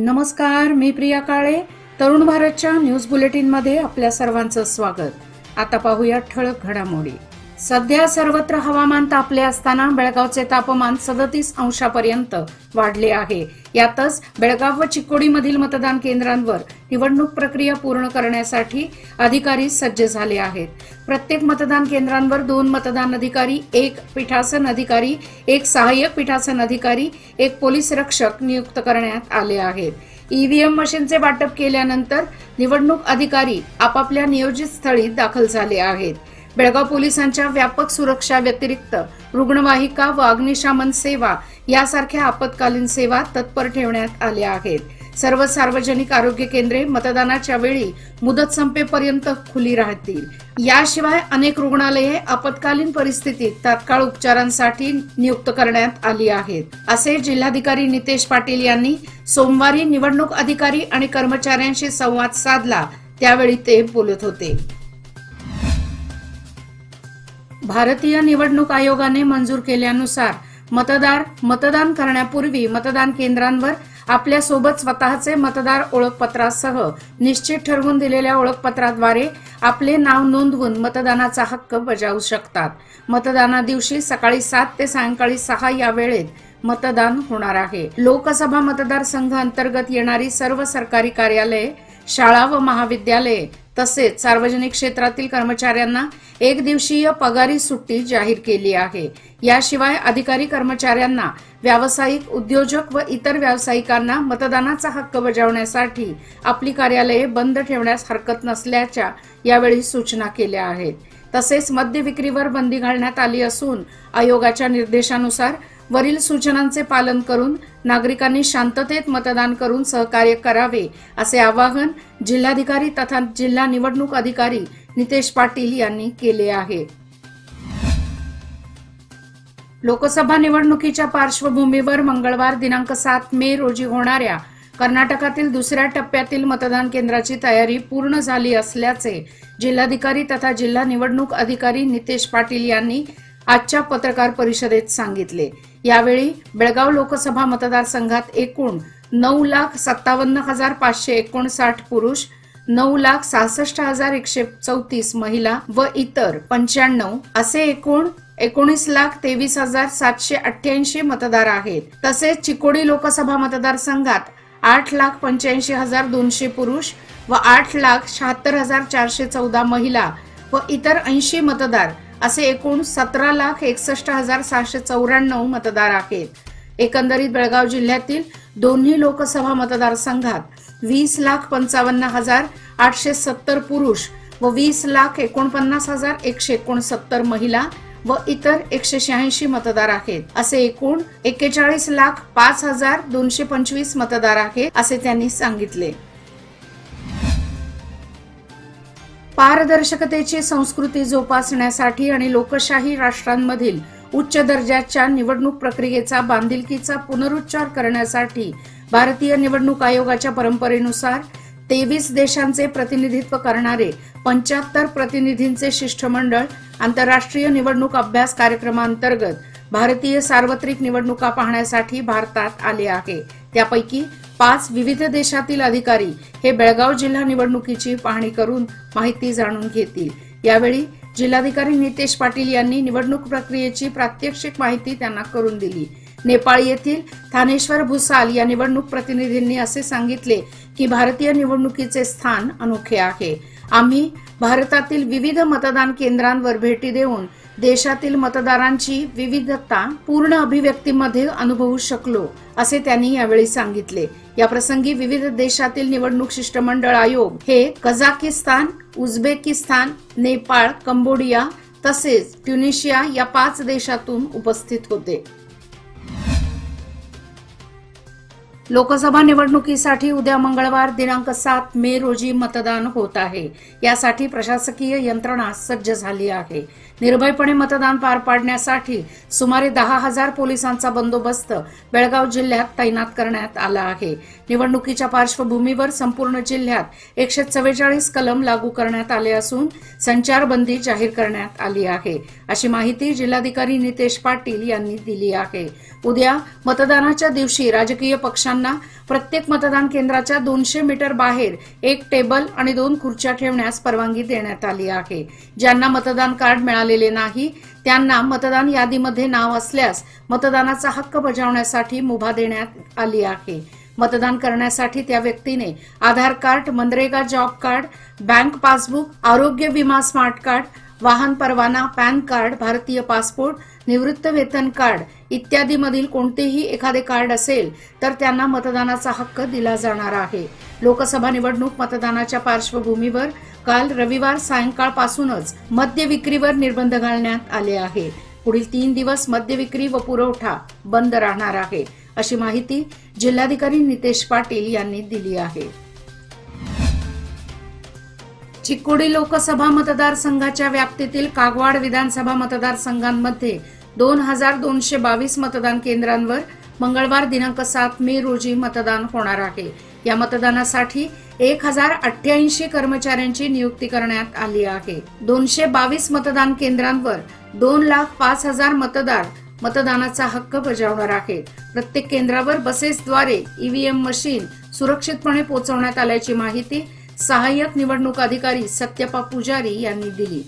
नमस्कार, मी प्रिया काळे. तरुण भारतच्या न्यूज बुलेटिन मध्ये आपल्या सर्वांचं स्वागत. आता पाहूया ठळक घडामोडी. सध्या सर्वत्र हवामान तापले असताना बेळगावचे तापमान 37 अंशापर्यंत वाढले आहे. यातच बेळगाव व चिक्कोडीमधील मतदान केंद्रांवर निवडणूक प्रक्रिया पूर्ण करण्यासाठी अधिकारी सज्ज झाले आहेत. प्रत्येक मतदान केंद्रांवर 2 मतदान अधिकारी, 1 पीठासन अधिकारी, 1 सहाय्यक पीठासन अधिकारी, 1 पोलीस रक्षक नियुक्त करण्यात आले आहेत. ईव्हीएम मशीनचे वाटप केल्यानंतर निवडणूक अधिकारी आपापल्या नियोजित स्थळी दाखल झाले आहेत. बेळगाव पोलिसांच्या व्यापक सुरक्षा व्यतिरिक्त रुग्णवाहिका व अग्निशमन सेवा यासारख्या आपत्कालीन सेवा तत्पर ठेवण्यात आल्या आहेत. सर्व सार्वजनिक आरोग्य केंद्रे मतदानाच्या वेळी मुदत संपेपर्यंत खुली राहतील. याशिवाय अनेक रुग्णालये आपत्कालीन परिस्थितीत तात्काळ उपचारांसाठी नियुक्त करण्यात आली आहेत, असे जिल्हाधिकारी नितेश पाटील यांनी सोमवारी निवडणूक अधिकारी आणि कर्मचाऱ्यांशी संवाद साधला त्यावेळी ते बोलत होते. भारतीय निवडणूक आयोगाने मंजूर केल्यानुसार मतदार मतदान करण्यापूर्वी मतदान केंद्रांवर आपल्या सोबत स्वतःचे मतदार ओळखपत्रासह निश्चित ठरवून दिलेल्या ओळखपत्राद्वारे आपले नाव नोंदवून मतदानाचा हक्क बजावू शकतात. मतदाना दिवशी सकाळी 7 ते सायंकाळी 6 या वेळेत मतदान होणार आहे. लोकसभा मतदारसंघ अंतर्गत येणारी सर्व सरकारी कार्यालये, शाळा व महाविद्यालये तसेच सार्वजनिक क्षेत्रातील कर्मचाऱ्यांना 1 दिवसीय पगारी सुट्टी जाहीर केली आहे. याशिवाय अधिकारी कर्मचाऱ्यांना, व्यावसायिक, उद्योजक व इतर व्यावसायिकांना मतदानाचा हक्क बजावण्यासाठी आपली कार्यालये बंद ठेवण्यास हरकत नसल्याच्या यावेळी सूचना केल्या आहेत. तसेच मद्य विक्रीवर बंदी घालण्यात आली असून आयोगाच्या निर्देशानुसार वरील सूचनांचे पालन करून नागरिकांनी शांततेत मतदान करून सहकार्य करावे असे आवाहन जिल्हाधिकारी तथा जिल्हा निवडणूक अधिकारी नितेश पाटील यांनी केले आहे. लोकसभा निवडणुकीच्या पार्श्वभूमीवर मंगळवार दिनांक 7 मे रोजी होणाऱ्या कर्नाटकातील दुसऱ्या टप्प्यातील मतदान केंद्राची तयारी पूर्ण झाली असल्याचे जिल्हाधिकारी तथा जिल्हा निवडणूक अधिकारी नितेश पाटील यांनी आजच्या पत्रकार परिषदेत सांगितले. यावेळी बेळगाव लोकसभा मतदारसंघात एकूण 9,57,559 पुरुष, 9,66,134 महिला व इतर 95 असे एकूण 19,23,788 मतदार आहेत. तसेच चिकोडी लोकसभा मतदारसंघात 8,85,200 पुरुष व 8,76,414 महिला व इतर 80 मतदार असे एकूण 17,61,694 मतदार आहेत. एकंदरीत बेळगाव जिल्ह्यातील दोन्ही लोकसभा मतदारसंघात 20,55,870 पुरुष व 20,49,169 महिला व इतर 186 मतदार आहेत. असे एकूण 41,05,225 मतदार आहेत असे त्यांनी सांगितले. पारदर्शकतेची संस्कृती जोपासण्यासाठी आणि लोकशाही राष्ट्रांमधील उच्च दर्जाच्या निवडणूक प्रक्रियेचा बांधिलकीचा पुनरुच्चार करण्यासाठी भारतीय निवडणूक आयोगाच्या परंपरेनुसार 23 देशांचे प्रतिनिधित्व करणारे 75 प्रतिनिधींचे शिष्टमंडळ आंतरराष्ट्रीय निवडणूक अभ्यास कार्यक्रमांतर्गत भारतीय सार्वत्रिक निवडणुका पाहण्यासाठी भारतात आले आहे. त्यापैकी 5 विविध देशातील अधिकारी हे बेळगाव जिल्हा निवडणुकीची पाहणी करून माहिती जाणून घेतील. यावेळी जिल्हाधिकारी नितेश पाटील यांनी निवडणूक प्रक्रियेची प्रात्यक्षिक माहिती त्यांना करून दिली. नेपाळ येथील थानेश्वर भुसाल या निवडणूक प्रतिनिधींनी असे सांगितले की भारतीय निवडणुकीचे स्थान अनोखे आहे. आम्ही भारतातील विविध मतदान केंद्रांवर भेटी देऊन देशातील मतदारांची विविधता पूर्ण अभिव्यक्तीमध्ये अनुभवू शकलो असे त्यांनी यावेळी सांगितले. याप्रसंगी विविध देशातील निवडणूक शिष्टमंडळ आयोग हे कझाकिस्तान, उझबेकिस्तान, नेपाळ, कंबोडिया तसेच ट्युनिशिया या 5 देशातून उपस्थित होते. लोकसभा निवडणुकीसाठी उद्या मंगळवार दिनांक 7 मे रोजी मतदान होत आहे. यासाठी प्रशासकीय यंत्रणा सज्ज झाली आहे. निर्भयपणे मतदान पार पाडण्यासाठी सुमारे 10,000 पोलिसांचा बंदोबस्त बेळगाव जिल्ह्यात तैनात करण्यात आला आहे। निवडणुकीच्या पार्श्वभूमीवर संपूर्ण जिल्ह्यात 144 कलम लागू करण्यात आले असून संचारबंदी जाहीर करण्यात आली आहे, अशी माहिती जिल्हाधिकारी नितेश पाटील यांनी दिली आहे। उद्या मतदानाच्या दिवशी राजकीय पक्षांना प्रत्येक मतदान केंद्राच्या 200 मीटर बाहेर एक टेबल आणि 2 खुर्च्या ठेवण्यास परवानगी देण्यात आली आहे। ज्यांना मतदान कार्ड मिळालेले नाही त्यांना मतदान यादीमध्ये नाव असल्यास मतदानाचा हक्क बजावण्यासाठी मुभा देण्यात आली आहे। मतदान करण्यासाठी त्या व्यक्तीने Aadhaar card, MNREGA job card, bank passbook, आरोग्य विमा स्मार्ट कार्ड, वाहन परवाना, पॅन कार्ड, भारतीय पासपोर्ट, निवृत्त वेतन कार्ड इत्यादी मधील कोणतेही एखादे कार्ड असेल तर त्यांना मतदानाचा हक्क दिला जाणार आहे। लोकसभा निवडणूक मतदानाच्या पार्श्वभूमीवर काल रविवार सायंकाळपासूनच मद्य विक्रीवर निर्बंध घालण्यात आले आहे। पुढील 3 दिवस मद्य विक्री व पुरवठा बंद राहणार आहे, अशी माहिती जिल्हाधिकारी नितेश पाटील यांनी दिली आहे। चिकोडी लोकसभा मतदारसंघाच्या व्याप्तीतील कागवाड विधानसभा मतदारसंघांमध्ये 2222 मतदान केंद्रांवर मंगळवार दिनांक 7 मे रोजी मतदान होणार आहे। या मतदानासाठी 1088 कर्मचाऱ्यांची नियुक्ती करण्यात आली आहे। 222 मतदान केंद्रांवर 2,05,000 मतदार मतदानाचा हक्क बजावणार आहेत। प्रत्येक केंद्रावर बसेसद्वारे ईव्हीएम मशीन सुरक्षितपणे पोहोचवण्यात आल्याची माहिती सहाय्यक निवडणूक अधिकारी सत्यपा पुजारी यांनी दिली।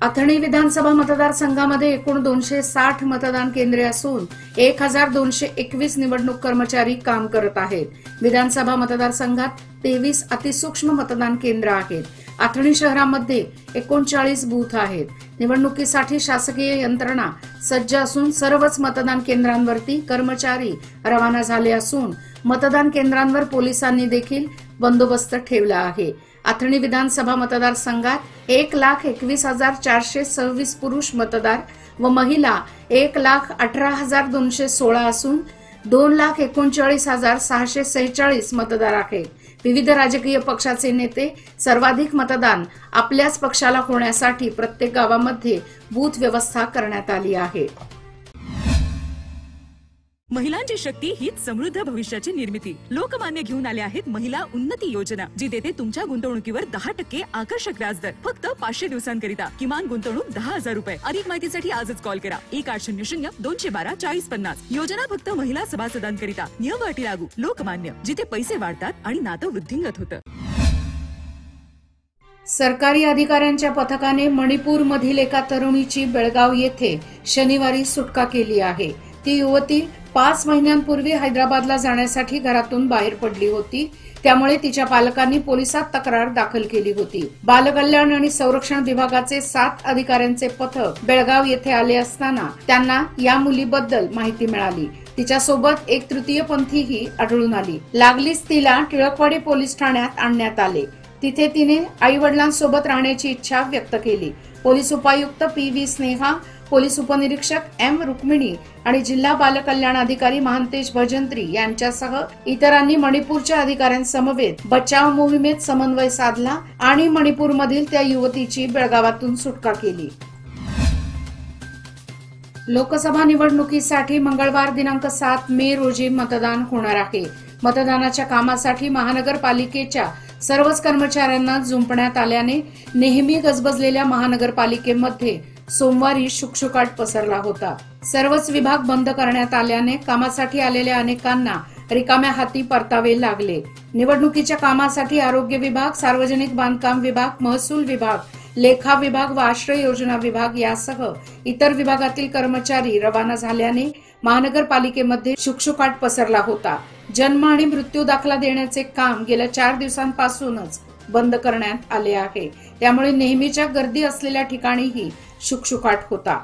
अथणी विधानसभा मतदारसंघामध्ये एकूण 260 मतदान केंद्रे असून 1221 निवडणूक कर्मचारी काम करत आहेत। विधानसभा मतदारसंघात 23 अतिसूक्ष्म मतदान केंद्र आहेत। अथणी शहरामध्ये 39 बूथ आहेत। निवडणुकीसाठी शासकीय यंत्रणा सज्ज असून सर्वच मतदान केंद्रांवरती कर्मचारी रवाना झाले असून मतदान केंद्रांवर पोलिसांनी देखील बंदोबस्त ठेवला आहे। अथणी विधानसभा मतदारसंघात 1,21,426 पुरुष मतदार व महिला 1,18,216 असून 2,39,646 मतदार आहेत। विविध राजकीय पक्षाचे नेते सर्वाधिक मतदान आपल्याच पक्षाला होण्यासाठी प्रत्येक गावामध्ये बूथ व्यवस्था करण्यात आली आहे। महिलांची शक्ती हीच समृद्ध भविष्याची निर्मिती। लोकमान्य घेऊन आले आहेत महिला उन्नती योजना, जी देते तुमच्या गुंतवणुकीवर 10% आकर्षक व्याजदर फक्त 500 दिवसांकरिता। किमान गुंतवणूक 10,000 रुपये। अधिक माहितीसाठी आजच कॉल करा 1800-212-4050। योजना फक्त महिला सभासदांकरिता। नियम अटी लागू। लोकमान्य, जिथे पैसे वाढतात आणि नातं वृद्धिंगत होतं। सरकारी अधिकाऱ्यांच्या पथकाने मणिपूर मधील एका तरुणीची बेळगाव येथे शनिवारी सुटका केली आहे। ती युवती 5 महिन्यांपूर्वी हैदराबादला जाण्यासाठी घरातून बाहेर पडली होती। त्यामुळे तिच्या पालकांनी पोलिसात तक्रार दाखल केली होती। बालकल्याण आणि संरक्षण विभागाचे 7 अधिकाऱ्यांचे पथक बेळगाव येथे आले असताना त्यांना या मुलीबद्दल माहिती मिळाली। तिच्यासोबत एक तृतीयपंथीही आढळून आली। लागलीच तिला टिळकवाडी पोलीस ठाण्यात आणण्यात आले। तिथे तिने आई वडिलांसोबत राहण्याची इच्छा व्यक्त केली। पोलीस उपायुक्त PV स्नेहा, पोलीस उपनिरीक्षक M रुक्मिणी आणि जिल्हा बालकल्याण अधिकारी महांतेश भजंत्री यांच्यासह इतरांनी मणिपूरच्या अधिकाऱ्यांसमवेत बचाव मोहिमेत समन्वय साधला आणि मणिपूरमधील त्या युवतीची बेळगावातून सुटका केली। लोकसभा निवडणुकीसाठी मंगळवार दिनांक 7 मे रोजी मतदान होणार आहे। मतदानाच्या कामासाठी महानगरपालिकेच्या सर्वच कर्मचाऱ्यांना जुंपण्यात आल्याने नेहमी गजबजलेल्या महानगरपालिकेमध्ये सोमवारी शुकशुकाट पसरला होता। सर्वच विभाग बंद करण्यात आल्याने कामासाठी आलेल्या अनेकांना रिकाम्या हाती परतावे लागले। निवडणुकीच्या कामासाठी आरोग्य विभाग, सार्वजनिक बांधकाम विभाग, महसूल विभाग, लेखा विभाग व आश्रय योजना विभाग यासह इतर विभागातील कर्मचारी रवाना झाल्याने महानगरपालिकेमध्ये शुकशुकाट पसरला होता। जन्म आणि मृत्यू दाखला देण्याचे काम गेल्या 4 दिवसांपासूनच बंद करण्यात आले आहे। त्यामुळे नेहमीच्या गर्दी असलेल्या ठिकाणीही शुकशुकाट होता।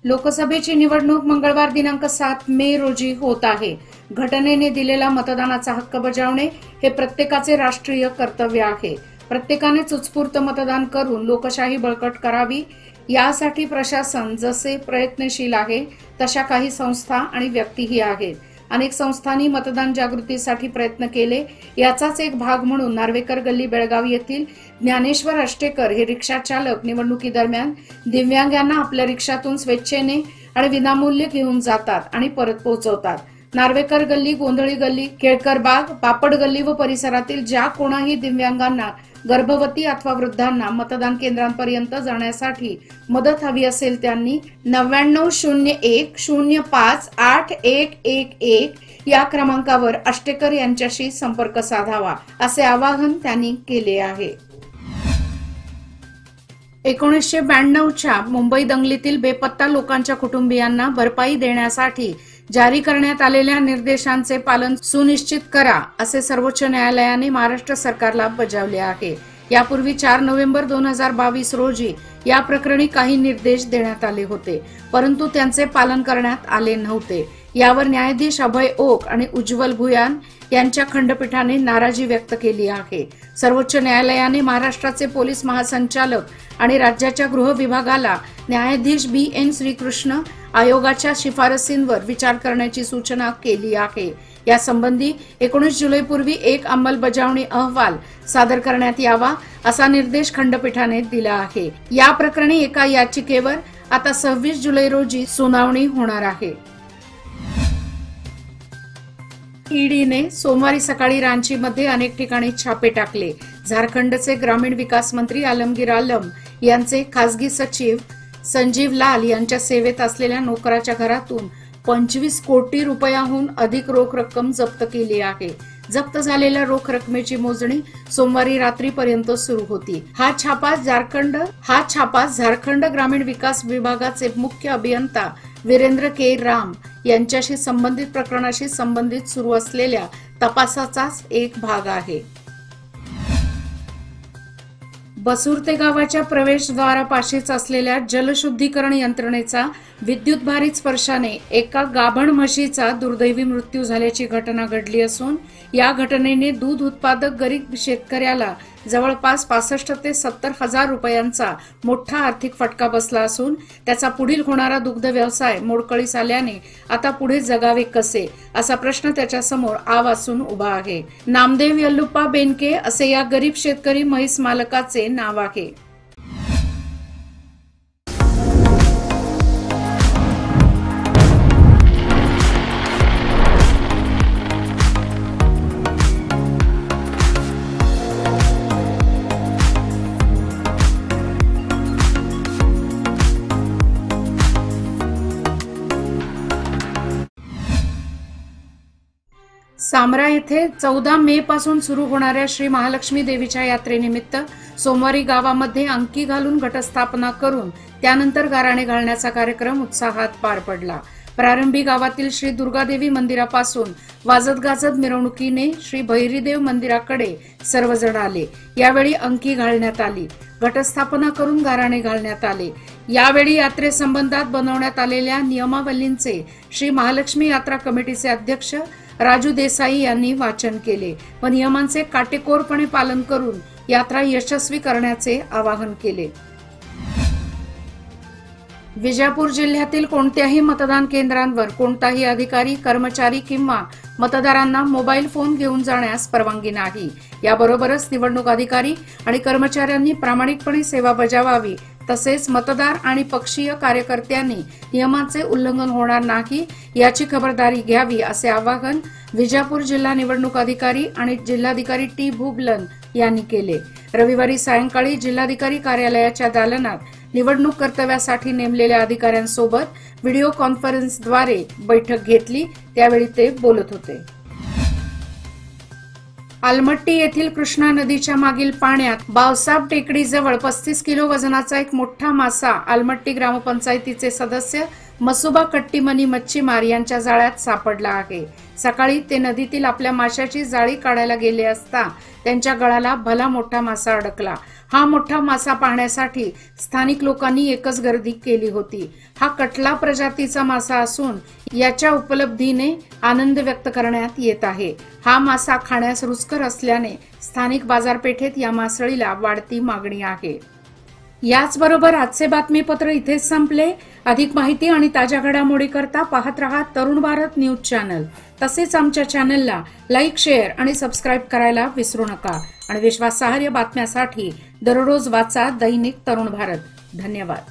लोकसभेची निवडणूक मंगळवार दिनांक 7 मे रोजी होत आहे। घटनेने दिलेला मतदानाचा हक्क बजावणे हे प्रत्येकाचे राष्ट्रीय कर्तव्य आहे। प्रत्येकाने उत्स्फूर्त मतदान करून लोकशाही बळकट करावी, यासाठी प्रशासन जसे प्रयत्नशील आहे तशा काही संस्था आणि व्यक्तीही आहेत। अनेक संस्थांनी मतदान जागृतीसाठी प्रयत्न केले। याचाच एक भाग म्हणून नार्वेकर गल्ली बेळगाव येथील ज्ञानेश्वर अष्टेकर हे रिक्षा चालक निवडणुकीदरम्यान दिव्यांगांना आपल्या रिक्षातून स्वेच्छेने आणि विनामूल्य घेऊन जातात आणि परत पोहोचवतात। नार्वेकर गल्ली, गोंधळी गल्ली, केळकर बाग, पापड गल्ली व परिसरातील ज्या कोणाही दिव्यांगांना, गर्भवती अथवा वृद्धांना मतदान केंद्रांपर्यंत जाण्यासाठी मदत हवी असेल त्यांनी 9901058111 या क्रमांकावर अष्टेकर यांच्याशी संपर्क साधावा, असे आवाहन त्यांनी केले आहे। 1992च्या मुंबई दंगलीतील बेपत्ता लोकांच्या कुटुंबियांना भरपाई देण्यासाठी जारी करण्यात आलेल्या निर्देशांचे पालन सुनिश्चित करा, असे सर्वोच्च न्यायालयाने महाराष्ट्र सरकारला बजावले आहे। यापूर्वी 4 नोव्हेंबर 2022 रोजी या प्रकरणी काही निर्देश देण्यात आले होते, परंतु त्यांचे पालन करण्यात आले नव्हते। यावर न्यायाधीश अभय ओक आणि उज्ज्वल भुयान यांच्या खंडपीठाने नाराजी व्यक्त केली आहे। सर्वोच्च न्यायालयाने महाराष्ट्राचे पोलीस महासंचालक आणि राज्याच्या गृह विभागाला न्यायाधीश BN श्रीकृष्ण आयोगाच्या शिफारसींवर विचार करण्याची सूचना केली आहे। यासंबंधी 19 जुलैपूर्वी एक अंमलबजावणी अहवाल सादर करण्यात यावा, असा निर्देश खंडपीठाने दिला आहे। या प्रकरणी एका याचिकेवर आता 26 जुलै रोजी सुनावणी होणार आहे। ईडीने सोमवारी सकाळी रांचीमध्ये अनेक ठिकाणी छापे टाकले। झारखंडचे ग्रामीण विकास मंत्री आलमगीर आलम यांचे खासगी सचिव संजीव लाल यांच्या सेवेत असलेल्या नोकराच्या घरातून 25 कोटी रुपयाहून अधिक रोख रक्कम जप्त केली आहे। जप्त झालेल्या रोख रकमेची मोजणी सोमवारी रात्रीपर्यंत सुरू होती। हा छापा झारखंड ग्रामीण विकास विभागाचे मुख्य अभियंता वीरेंद्र के राम यांच्याशी संबंधित प्रकरणाशी संबंधित सुरू असलेल्या तपासाचाच एक भाग आहे। बसुर्ते गावाच्या प्रवेशद्वारापाशीच असलेल्या जलशुद्धीकरण यंत्रणेचा विद्युतभारित स्पर्शाने एका गाभण म्हशीचा दुर्दैवी मृत्यू झाल्याची घटना घडली असून या घटनेने दूध उत्पादक गरीब शेतकऱ्याला जवळपास 65 ते 70 हजार रुपयांचा मोठा आर्थिक फटका बसला असून त्याचा पुढील होणारा दुग्ध व्यवसाय मोडकळीस आल्याने आता पुढे जगावे कसे, असा प्रश्न त्याच्यासमोर आवासून उभा आहे। नामदेव यल्लुप्पा बेनके असे या गरीब शेतकरी म्हैस मालकाचे नाव आहे। सामरा येथे 14 मे पासून सुरू होणाऱ्या श्री महालक्ष्मी देवीच्या यात्रेनिमित्त सोमवारी गावामध्ये अंकी घालून घटस्थापना करून त्यानंतर गाराणे घालण्याचा कार्यक्रम उत्साहात पार पडला। प्रारंभी गावातील श्री दुर्गादेवी मंदिरापासून वाजत गाजत मिरवणुकीने श्री भैरीदेव मंदिराकडे सर्वजण आले। यावेळी अंकी घालण्यात आली, घटस्थापना करून गाराणे घालण्यात आले। यावेळी यात्रेसंबंधात बनवण्यात आलेल्या नियमावलींचे श्री महालक्ष्मी यात्रा कमिटीचे अध्यक्ष राजू देसाई यांनी वाचन केले व नियमांचे काटेकोरपणे पालन करून यात्रा यशस्वी करण्याचे आवाहन केले। विजापूर जिल्ह्यातील कोणत्याही मतदान केंद्रांवर कोणताही अधिकारी, कर्मचारी किंवा मतदारांना मोबाईल फोन घेऊन जाण्यास परवानगी नाही। याबरोबरच निवडणूक अधिकारी आणि कर्मचाऱ्यांनी प्रामाणिकपणे सेवा बजावावी, तसेच मतदार आणि पक्षीय कार्यकर्त्यांनी नियमांचे उल्लंघन होणार नाही याची खबरदारी घ्यावी, असे आवाहन विजापूर जिल्हा निवडणूक अधिकारी आणि जिल्हाधिकारी टी भुबलन यांनी केले। रविवारी सायंकाळी जिल्हाधिकारी कार्यालयाच्या दालनात निवडणूक कर्तव्यासाठी नेमलेल्या अधिकाऱ्यांसोबत व्हिडिओ कॉन्फरन्सद्वारे बैठक घेतली, त्यावेळी ते बोलत होते। आलमट्टी येथील कृष्णा नदीच्या मागील पाण्यात बावसाब टेकडीजवळ 35 किलो वजनाचा एक मोठा मासा आलमट्टी ग्रामपंचायतीचे सदस्य मसुबा कट्टीमनी मच्छीमार यांच्या जाळ्यात सापडला आहे। सकाळी ते नदीतील आपल्या माशाची जाळी काढायला गेले असता त्यांच्या गळाला भला मोठा मासा अडकला। हा मोठा मासा पाहण्यासाठी स्थानिक लोकांनी एकच गर्दी केली होती। हा कटला प्रजातीचा मासा असून याच्या उपलब्धीने आनंद व्यक्त करण्यात येत आहे। हा मासा खाण्यास रुचकर असल्याने स्थानिक बाजारपेठेत या मासळीला वाढती मागणी आहे। याचबरोबर आजचे बातमीपत्र इथेच संपले. अधिक माहिती आणि ताज्या घडामोडी करता पाहत रहा तरुण भारत न्यूज चॅनल. तसेच आमच्या चॅनलला लाईक, शेअर आणि सबस्क्राईब करायला विसरू नका. आणि विश्वासार्ह बातम्यासाठी दररोज वाचा दैनिक तरुण भारत. धन्यवाद.